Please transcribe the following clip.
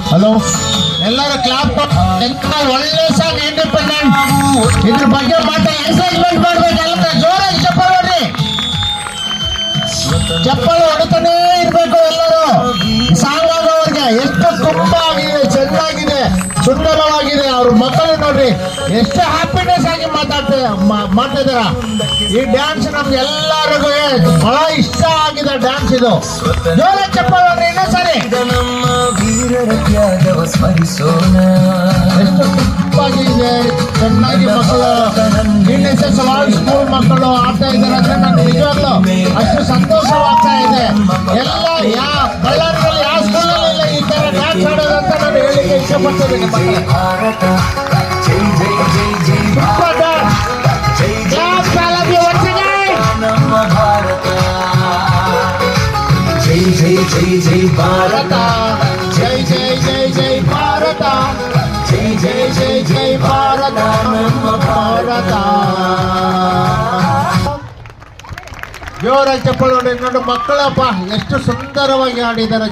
Hello ಎಲ್ಲರೂ clap ಎಂತ ಒಳ್ಳೆ ಸಾಂಗ್ ಇಂಡಿಪೆಂಡೆಂಟ್ ಇದ್ರ ಬಗ್ಗೆ ಮಾತ್ರ ಎಕ್ಸೈಟ್ಮೆಂಟ್ ಮಾಡ್ಬೇಕಲ್ಲ ಜೋರಾಗಿ ಚಪ್ಪಲ್ ಹೊಡ್ರಿ ಚಪ್ಪಲ್ ಹೊಡಿತಾನೇ ಇರ್ಬೇಕು ಎಲ್ಲರೂ ಸಾಂಗ್ ಆಗೋವ್ರಿಗೆ ಎಷ್ಟು ತುಂಬಾ ಆಗಿದೆ ಚೆನ್ನಾಗಿದೆ ಸುಂದರವಾಗಿದೆ ಅವ್ರ ಮಕ್ಕಳು ನೋಡ್ರಿ ಎಷ್ಟು ಹ್ಯಾಪಿನೆಸ್ ಆಗಿ ಮಾಡ್ತಿದಾರ ಈ ಡ್ಯಾನ್ಸ್ ನಮ್ಗೆ ಎಲ್ಲರಿಗೂ ಬಹಳ ಇಷ್ಟ ಆಗಿದೆ ಡ್ಯಾನ್ಸ್ ಇದು ಜೋರಾಗಿ ಚಪ್ಪಲ್ ಹೊಡ್ರಿ ಇನ್ನೊಂದ್ಸರಿ ಎಷ್ಟು ತುಂಬಾಗಿದೆ ಚೆನ್ನಾಗಿ ಮಕ್ಕಳು NSS ವರ್ಲ್ಡ್ ಸ್ಕೂಲ್ ಮಕ್ಕಳು ಆಡ್ತಾ ಇದ್ದಾರೆ ಅಂದ್ರೆ ನನ್ಗೆ ನಿಜವಾಗ್ಲೂ ಅಷ್ಟು ಸಂತೋಷವಾಗ್ತಾ ಇದೆ ಎಲ್ಲ ಬಳ್ಳಾರಿಯಲ್ಲಿ ಯಾವ ಸ್ಕೂಲಲ್ಲಿ ಇಲ್ಲ ಈ ತರ ಡ್ಯಾನ್ಸ್ ಆಡೋದು ಅಂತ ನಾನು ಹೇಳಿಕ್ಕೆ ಇಷ್ಟಪಡ್ತಿದ್ದೀನಿ ಜೈ ಜೈ ಭಾರತ ಜೈ ಜೈ ಜೈ ಜೈ ಭಾರತ ಜೈ ಜೈ ಜೈ ಜೈ ಭಾರತ ನಮ್ಮ ಭಾರತ ಜೋರಾಗಿ ಚಪ್ಪಲ್ ನೋಡಿ ಮಕ್ಕಳಪ್ಪ ಎಷ್ಟು ಸುಂದರವಾಗಿ ಆಡಿದ್ದಾರೆ.